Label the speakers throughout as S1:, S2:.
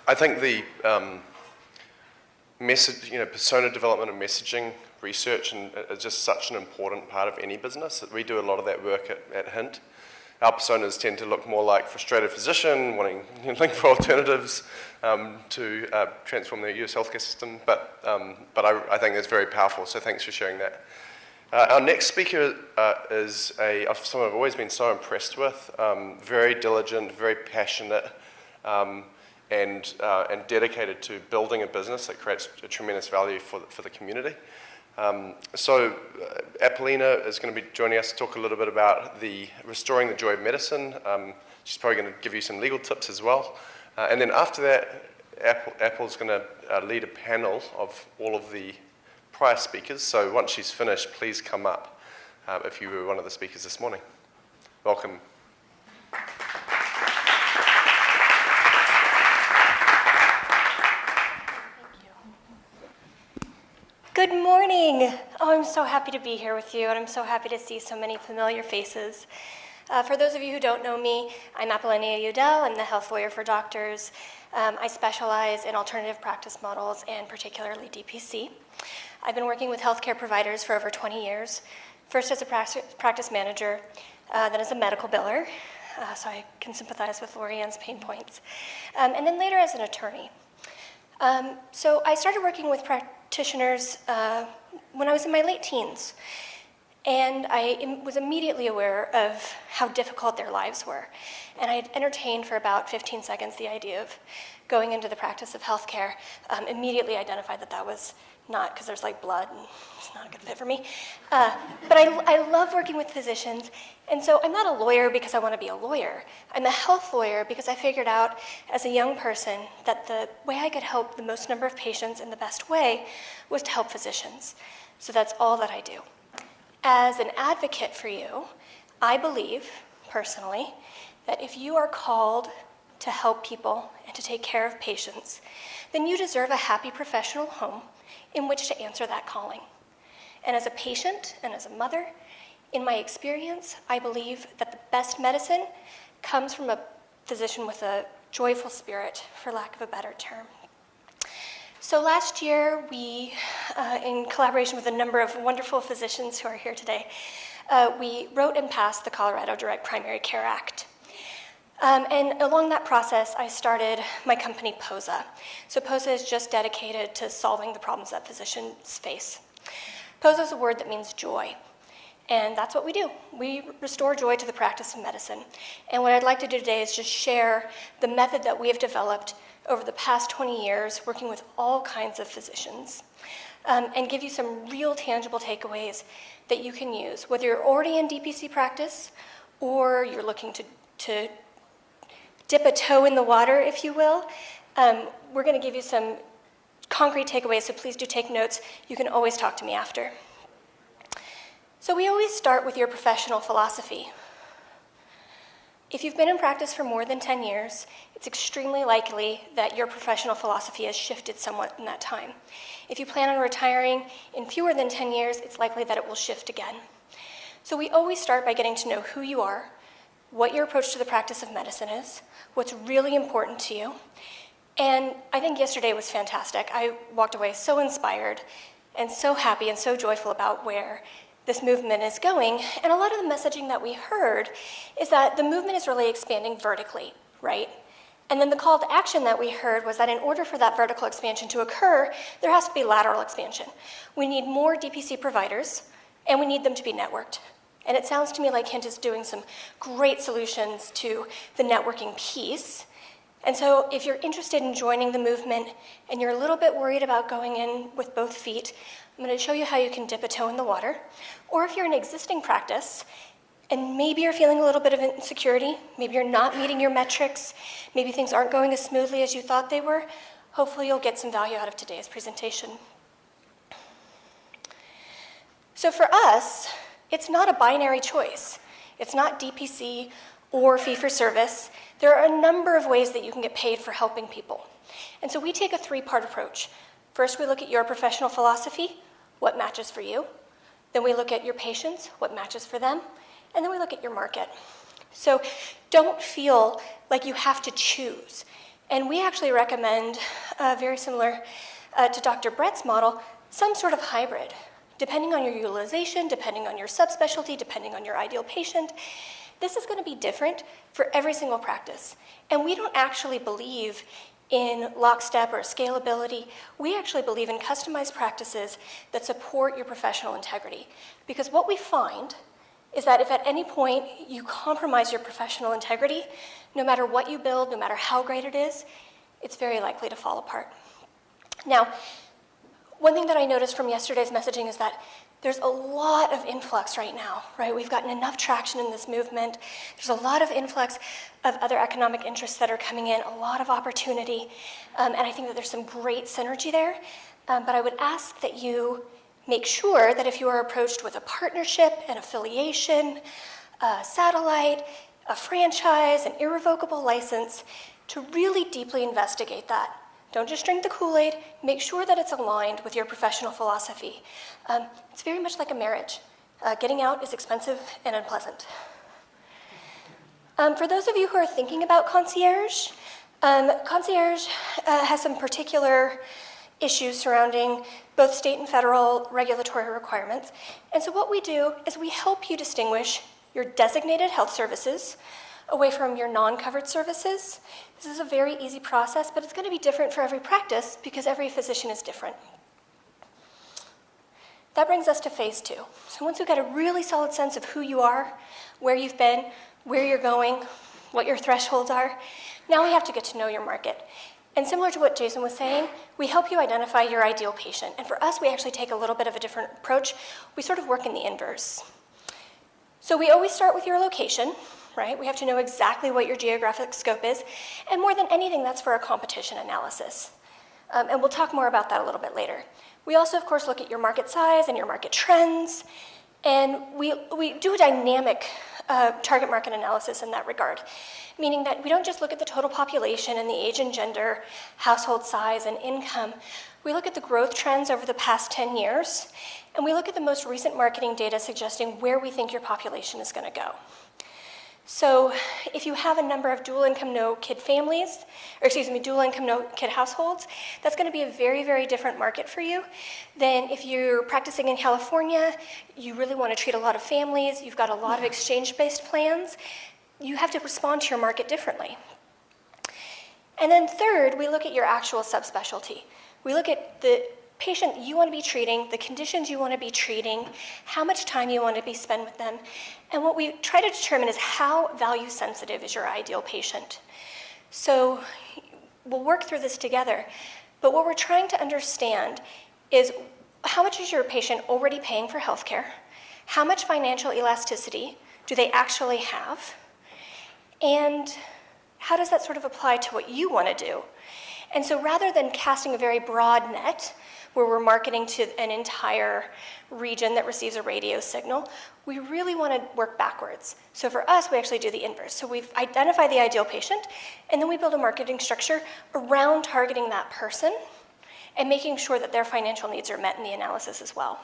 S1: I think the persona development and messaging research is just such an important part of any business. We do a lot of that work at Hint. Our personas tend to look more like frustrated physician wanting looking for alternatives to transform the US healthcare system, but I think that's very powerful, so thanks for sharing that. Our next speaker is someone I've always been so impressed with, very diligent, very passionate, and dedicated to building a business that creates a tremendous value for the community. Appalenia is going to be joining us to talk a little bit about restoring the joy of medicine. She's probably going to give you some legal tips as well. And then after that, Apple's going to lead a panel of all of the prior speakers. So once she's finished, please come up if you were one of the speakers this morning. Welcome.
S2: Good morning. Oh, I'm so happy to be here with you, and I'm so happy to see so many familiar faces. For those of you who don't know me, I'm Appalenia Udell. I'm the health lawyer for doctors. I specialize in alternative practice models and particularly DPC. I've been working with healthcare providers for over 20 years, first as a practice manager, then as a medical biller, so I can sympathize with Lorianne's pain points, and then later as an attorney. So I started working with practitioners when I was in my late teens, and I was immediately aware of how difficult their lives were. And I had entertained for about 15 seconds the idea of going into the practice of healthcare, immediately identified that was not, because there's like blood, and it's not a good fit for me. But I love working with physicians, and so I'm not a lawyer because I want to be a lawyer. I'm a health lawyer because I figured out as a young person that the way I could help the most number of patients in the best way was to help physicians. So that's all that I do. As an advocate for you, I believe, personally, that if you are called to help people and to take care of patients, then you deserve a happy professional home in which to answer that calling. And as a patient and as a mother, in my experience, I believe that the best medicine comes from a physician with a joyful spirit, for lack of a better term. So last year, we, in collaboration with a number of wonderful physicians who are here today, we wrote and passed the Colorado Direct Primary Care Act. And along that process, I started my company, Poza. So Poza is just dedicated to solving the problems that physicians face. Poza is a word that means joy, and that's what we do. We restore joy to the practice of medicine. And what I'd like to do today is just share the method that we have developed over the past 20 years, working with all kinds of physicians, and give you some real tangible takeaways that you can use, whether you're already in DPC practice or you're looking to dip a toe in the water, if you will. We're going to give you some concrete takeaways, so please do take notes. You can always talk to me after. So we always start with your professional philosophy. If you've been in practice for more than 10 years, it's extremely likely that your professional philosophy has shifted somewhat in that time. If you plan on retiring in fewer than 10 years, it's likely that it will shift again. So we always start by getting to know who you are, what your approach to the practice of medicine is, what's really important to you. And I think yesterday was fantastic. I walked away so inspired and so happy and so joyful about where this movement is going. And a lot of the messaging that we heard is that the movement is really expanding vertically, right? And then the call to action that we heard was that in order for that vertical expansion to occur, there has to be lateral expansion. We need more DPC providers, and we need them to be networked. And it sounds to me like Hint is doing some great solutions to the networking piece. And so if you're interested in joining the movement and you're a little bit worried about going in with both feet, I'm going to show you how you can dip a toe in the water. Or if you're in existing practice and maybe you're feeling a little bit of insecurity, maybe you're not meeting your metrics, maybe things aren't going as smoothly as you thought they were, hopefully you'll get some value out of today's presentation. So for us, it's not a binary choice. It's not DPC or fee-for-service. There are a number of ways that you can get paid for helping people. And so we take a three-part approach. First, we look at your professional philosophy, what matches for you. Then we look at your patients, what matches for them. And then we look at your market. So don't feel like you have to choose. And we actually recommend, very similar to Dr. Brett's model, some sort of hybrid, depending on your utilization, depending on your subspecialty, depending on your ideal patient. This is going to be different for every single practice. And we don't actually believe in lockstep or scalability. We actually believe in customized practices that support your professional integrity. Because what we find is that if at any point you compromise your professional integrity, no matter what you build, no matter how great it is, it's very likely to fall apart. Now, one thing that I noticed from yesterday's messaging is that there's a lot of influx right now, right? We've gotten enough traction in this movement. There's a lot of influx of other economic interests that are coming in, a lot of opportunity, and I think that there's some great synergy there. But I would ask that you make sure that if you are approached with a partnership, an affiliation, a satellite, a franchise, an irrevocable license, to really deeply investigate that. Don't just drink the Kool-Aid. Make sure that it's aligned with your professional philosophy. It's very much like a marriage. Getting out is expensive and unpleasant. For those of you who are thinking about concierge, concierge has some particular issues surrounding both state and federal regulatory requirements. And so what we do is we help you distinguish your designated health services away from your non-covered services. This is a very easy process, but it's going to be different for every practice because every physician is different. That brings us to phase 2. So once we've got a really solid sense of who you are, where you've been, where you're going, what your thresholds are, now we have to get to know your market. And similar to what Jason was saying, we help you identify your ideal patient. And for us, we actually take a little bit of a different approach. We sort of work in the inverse. So we always start with your location, right? We have to know exactly what your geographic scope is. And more than anything, that's for a competition analysis. And we'll talk more about that a little bit later. We also, of course, look at your market size and your market trends. And we do a dynamic target market analysis in that regard, meaning that we don't just look at the total population and the age and gender, household size, and income. We look at the growth trends over the past 10 years, and we look at the most recent marketing data suggesting where we think your population is going to go. So if you have a number of dual income no kid families, dual income no kid households, that's going to be a very, very different market for you than if you're practicing in California, you really want to treat a lot of families, you've got a lot of exchange-based plans, you have to respond to your market differently. And then third, we look at your actual subspecialty. We look at the patient you want to be treating, the conditions you want to be treating, how much time you want to be spent with them. And what we try to determine is how value sensitive is your ideal patient. So we'll work through this together, but what we're trying to understand is how much is your patient already paying for healthcare? How much financial elasticity do they actually have? And how does that sort of apply to what you want to do? And so rather than casting a very broad net, where we're marketing to an entire region that receives a radio signal, we really want to work backwards. So for us, we actually do the inverse. So we've identified the ideal patient, and then we build a marketing structure around targeting that person and making sure that their financial needs are met in the analysis as well.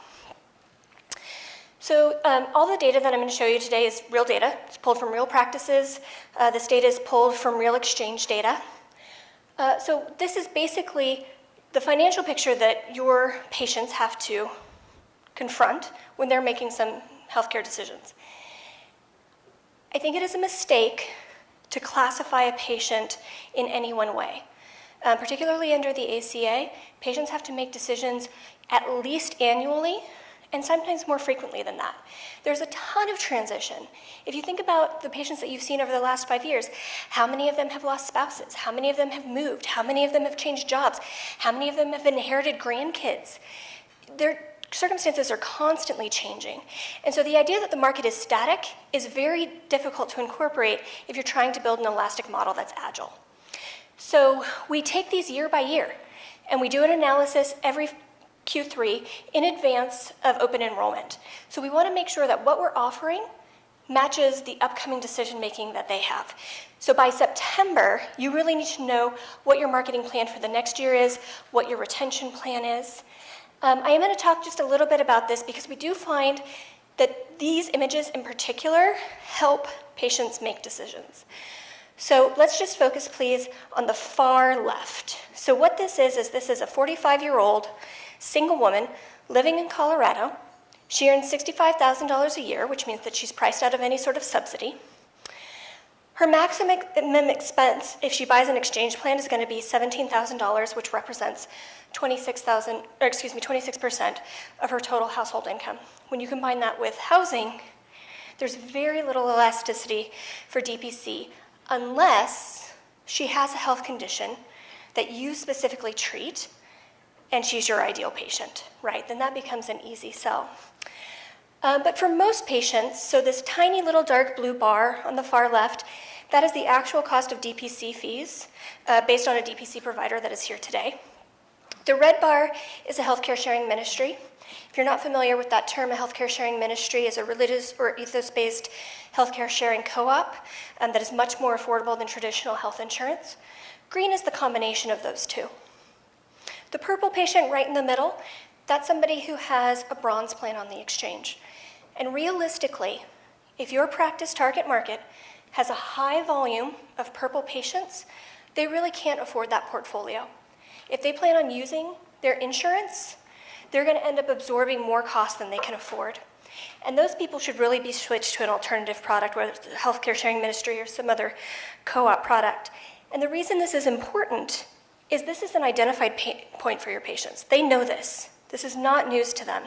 S2: So all the data that I'm going to show you today is real data. It's pulled from real practices. This data is pulled from real exchange data. So this is basically the financial picture that your patients have to confront when they're making some healthcare decisions. I think it is a mistake to classify a patient in any one way. Particularly under the ACA, patients have to make decisions at least annually and sometimes more frequently than that. There's a ton of transition. If you think about the patients that you've seen over the last 5 years, how many of them have lost spouses? How many of them have moved? How many of them have changed jobs? How many of them have inherited grandkids? Their circumstances are constantly changing. And so the idea that the market is static is very difficult to incorporate if you're trying to build an elastic model that's agile. So we take these year by year, and we do an analysis every Q3 in advance of open enrollment. So we want to make sure that what we're offering matches the upcoming decision making that they have. So by September, you really need to know what your marketing plan for the next year is, what your retention plan is. I am going to talk just a little bit about this because we do find that these images in particular help patients make decisions. So let's just focus, please, on the far left. So what this is a 45-year-old single woman living in Colorado. She earns $65,000 a year, which means that she's priced out of any sort of subsidy. Her maximum expense, if she buys an exchange plan, is going to be $17,000, which represents 26% of her total household income. When you combine that with housing, there's very little elasticity for DPC unless she has a health condition that you specifically treat and she's your ideal patient, right? Then that becomes an easy sell. But for most patients, so this tiny little dark blue bar on the far left, that is the actual cost of DPC fees based on a DPC provider that is here today. The red bar is a healthcare sharing ministry. If you're not familiar with that term, a healthcare sharing ministry is a religious or ethos-based healthcare sharing co-op that is much more affordable than traditional health insurance. Green is the combination of those two. The purple patient right in the middle, that's somebody who has a bronze plan on the exchange. And realistically, if your practice target market has a high volume of purple patients, they really can't afford that portfolio. If they plan on using their insurance, they're going to end up absorbing more cost than they can afford. And those people should really be switched to an alternative product, whether it's a healthcare sharing ministry or some other co-op product. And the reason this is important is this is an identified point for your patients. They know this. This is not news to them.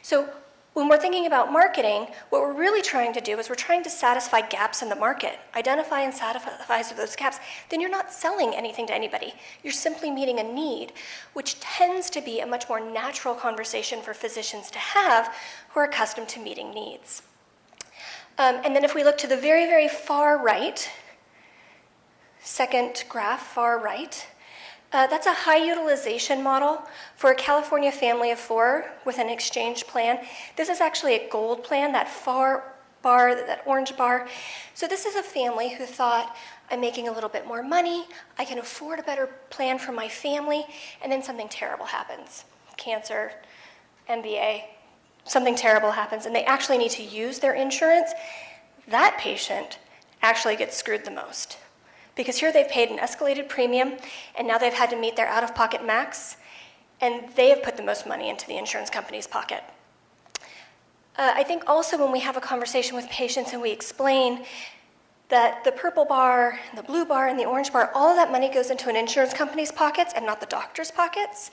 S2: So when we're thinking about marketing, what we're really trying to do is we're trying to satisfy gaps in the market, identify and satisfy those gaps. Then you're not selling anything to anybody. You're simply meeting a need, which tends to be a much more natural conversation for physicians to have who are accustomed to meeting needs. And then if we look to the very, very far right, second graph, far right, that's a high utilization model for a California family of 4 with an exchange plan. This is actually a gold plan, that far bar, that orange bar. So this is a family who thought, I'm making a little bit more money, I can afford a better plan for my family, and then something terrible happens. Cancer, MBA, something terrible happens, and they actually need to use their insurance. That patient actually gets screwed the most. Because here they've paid an escalated premium, and now they've had to meet their out-of-pocket max, and they have put the most money into the insurance company's pocket. I think also when we have a conversation with patients and we explain that the purple bar, the blue bar, and the orange bar, all of that money goes into an insurance company's pockets and not the doctor's pockets,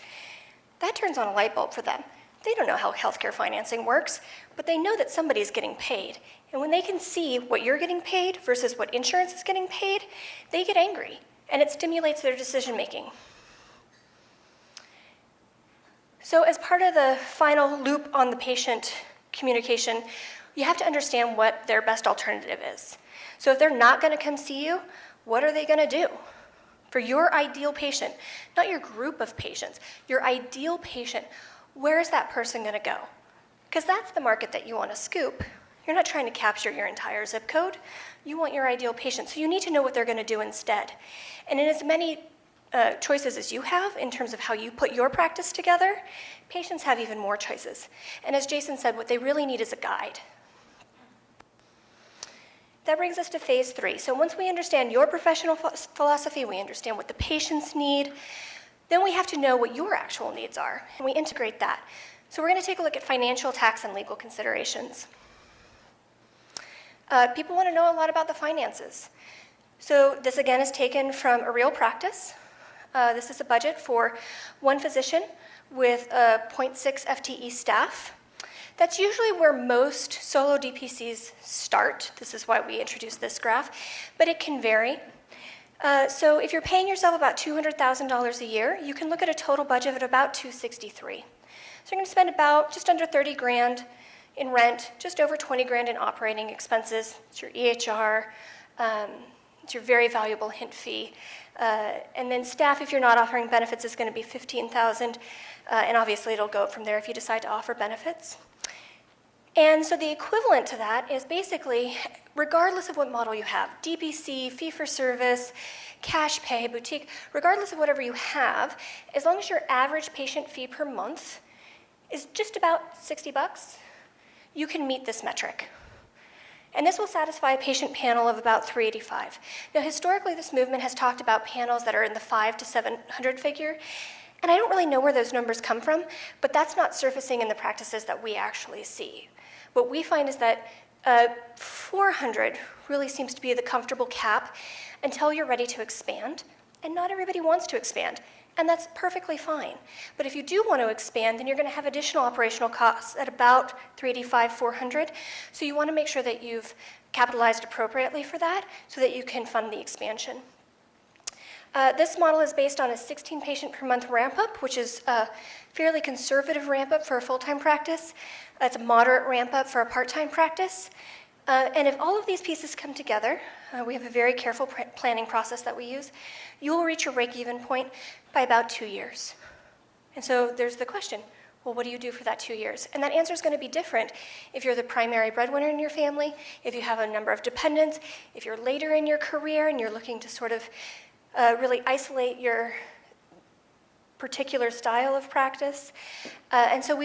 S2: that turns on a light bulb for them. They don't know how healthcare financing works, but they know that somebody's getting paid. And when they can see what you're getting paid versus what insurance is getting paid, they get angry, and it stimulates their decision making. So as part of the final loop on the patient communication, you have to understand what their best alternative is. So if they're not going to come see you, what are they going to do? For your ideal patient, not your group of patients, your ideal patient, where is that person going to go? Because that's the market that you want to scoop. You're not trying to capture your entire zip code. You want your ideal patient. So you need to know what they're going to do instead. And in as many choices as you have in terms of how you put your practice together, patients have even more choices. And as Jason said, what they really need is a guide. That brings us to phase 3. So once we understand your professional philosophy, we understand what the patients need, then we have to know what your actual needs are, and we integrate that. So we're going to take a look at financial, tax, and legal considerations. People want to know a lot about the finances. So this, again, is taken from a real practice. This is a budget for one physician with a 0.6 FTE staff. That's usually where most solo DPCs start. This is why we introduced this graph, but it can vary. So if you're paying yourself about $200,000 a year, you can look at a total budget of about $263,000. So you're going to spend about just under $30,000 in rent, just over $20,000 in operating expenses. It's your EHR, it's your very valuable hint fee. And then staff, if you're not offering benefits, is going to be $15,000. And obviously it'll go up from there if you decide to offer benefits. And so the equivalent to that is basically, regardless of what model you have, DPC, fee-for-service, cash pay, boutique, regardless of whatever you have, as long as your average patient fee per month is just about $60, you can meet this metric. And this will satisfy a patient panel of about 385. Now, historically, this movement has talked about panels that are in the 500 to 700 figure, and I don't really know where those numbers come from, but that's not surfacing in the practices that we actually see. What we find is that 400 really seems to be the comfortable cap until you're ready to expand, and not everybody wants to expand, and that's perfectly fine. But if you do want to expand, then you're going to have additional operational costs at about 385, 400, so you want to make sure that you've capitalized appropriately for that so that you can fund the expansion. This model is based on a 16 patient per month ramp up, which is a fairly conservative ramp up for a full-time practice. It's a moderate ramp up for a part-time practice. And if all of these pieces come together, we have a very careful planning process that we use, you will reach your break-even point by about 2 years. And so there's the question, well, what do you do for that 2 years? And that answer is going to be different if you're the primary breadwinner in your family, if you have a number of dependents, if you're later in your career and you're looking to sort of really isolate your particular style of practice. And so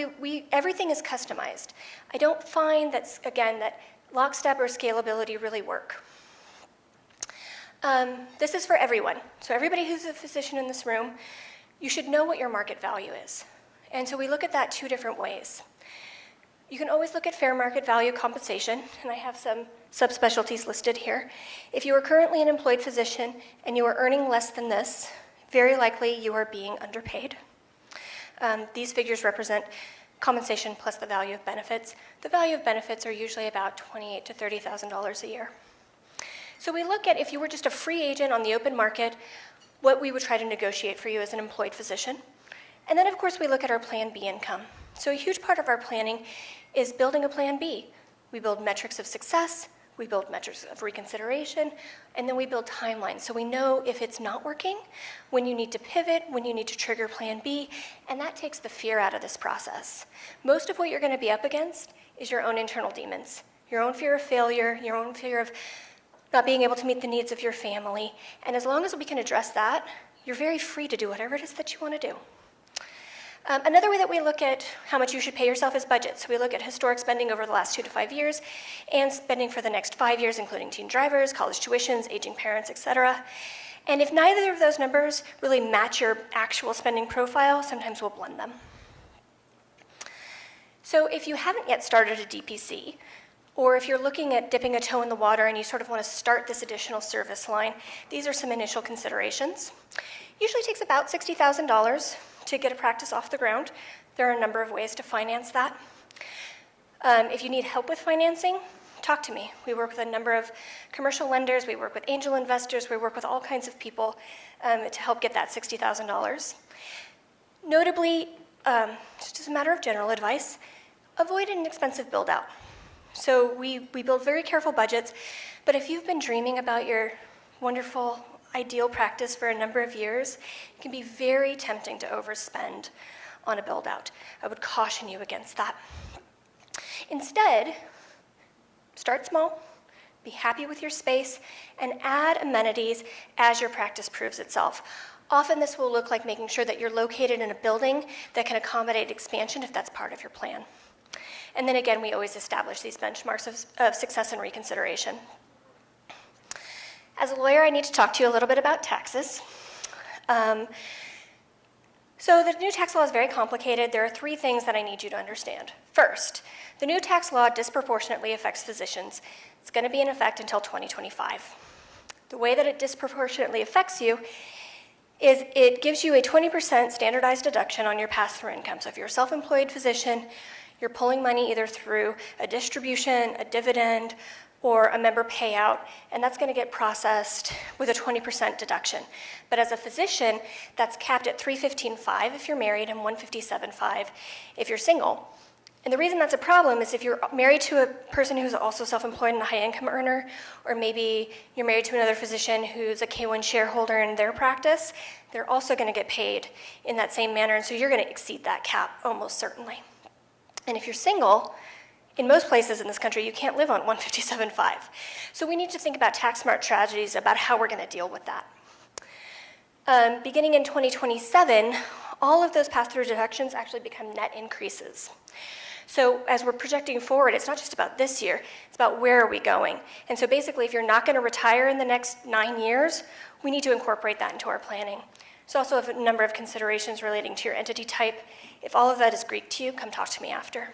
S2: everything is customized. I don't find that, again, that lockstep or scalability really work. This is for everyone. So everybody who's a physician in this room, you should know what your market value is. And so we look at that 2 different ways. You can always look at fair market value compensation, and I have some subspecialties listed here. If you are currently an employed physician and you are earning less than this, very likely you are being underpaid. These figures represent compensation plus the value of benefits. The value of benefits are usually about $28,000 to $30,000 a year. So we look at if you were just a free agent on the open market, what we would try to negotiate for you as an employed physician. And then, of course, we look at our Plan B income. So a huge part of our planning is building a Plan B. We build metrics of success, we build metrics of reconsideration, and then we build timelines. So we know if it's not working, when you need to pivot, when you need to trigger Plan B, and that takes the fear out of this process. Most of what you're going to be up against is your own internal demons, your own fear of failure, your own fear of not being able to meet the needs of your family. And as long as we can address that, you're very free to do whatever it is that you want to do. Another way that we look at how much you should pay yourself is budget. So we look at historic spending over the last 2 to 5 years and spending for the next 5 years, including teen drivers, college tuitions, aging parents, et cetera. And if neither of those numbers really match your actual spending profile, sometimes we'll blend them. So if you haven't yet started a DPC, or if you're looking at dipping a toe in the water and you sort of want to start this additional service line, these are some initial considerations. Usually takes about $60,000 to get a practice off the ground. There are a number of ways to finance that. If you need help with financing, talk to me. We work with a number of commercial lenders, we work with angel investors, we work with all kinds of people to help get that $60,000. Notably, just as a matter of general advice, avoid an expensive build out. So we build very careful budgets, but if you've been dreaming about your wonderful ideal practice for a number of years, it can be very tempting to overspend on a build out. I would caution you against that. Instead, start small, be happy with your space, and add amenities as your practice proves itself. Often this will look like making sure that you're located in a building that can accommodate expansion if that's part of your plan. And then again, we always establish these benchmarks of success and reconsideration. As a lawyer, I need to talk to you a little bit about taxes. So the new tax law is very complicated. There are 3 things that I need you to understand. First, the new tax law disproportionately affects physicians. It's going to be in effect until 2025. The way that it disproportionately affects you is it gives you a 20% standardized deduction on your pass-through income. So if you're a self-employed physician, you're pulling money either through a distribution, a dividend, or a member payout, and that's going to get processed with a 20% deduction. But as a physician, that's capped at $315,500 if you're married and $157,500 if you're single. And the reason that's a problem is if you're married to a person who's also self-employed and a high-income earner, or maybe you're married to another physician who's a K1 shareholder in their practice, they're also going to get paid in that same manner, and so you're going to exceed that cap almost certainly. And if you're single, in most places in this country, you can't live on $157,500. So we need to think about tax-smart strategies about how we're going to deal with that. Beginning in 2027, all of those pass-through deductions actually become net increases. So as we're projecting forward, it's not just about this year, it's about where are we going. And so basically, if you're not going to retire in the next 9 years, we need to incorporate that into our planning. So also have a number of considerations relating to your entity type. If all of that is Greek to you, come talk to me after.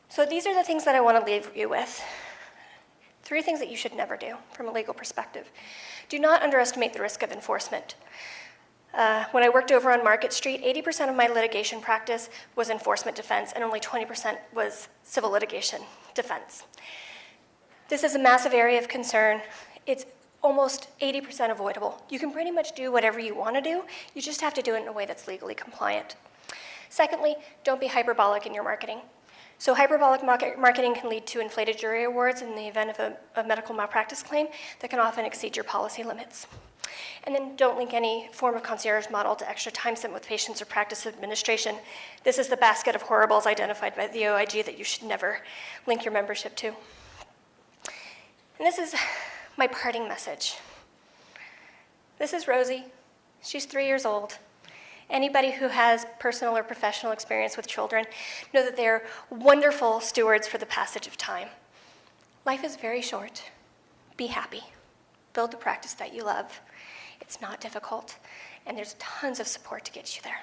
S2: So these are the things that I want to leave you with. 3 things that you should never do from a legal perspective. Do not underestimate the risk of enforcement. When I worked over on Market Street, 80% of my litigation practice was enforcement defense, and only 20% was civil litigation defense. This is a massive area of concern. It's almost 80% avoidable. You can pretty much do whatever you want to do. You just have to do it in a way that's legally compliant. Secondly, don't be hyperbolic in your marketing. So hyperbolic marketing can lead to inflated jury awards in the event of a medical malpractice claim that can often exceed your policy limits. And then don't link any form of concierge model to extra time spent with patients or practice administration. This is the basket of horribles identified by the OIG that you should never link your membership to. And this is my parting message. This is Rosie. She's 3 years old. Anybody who has personal or professional experience with children know that they're wonderful stewards for the passage of time. Life is very short. Be happy. Build the practice that you love. It's not difficult, and there's tons of support to get you there.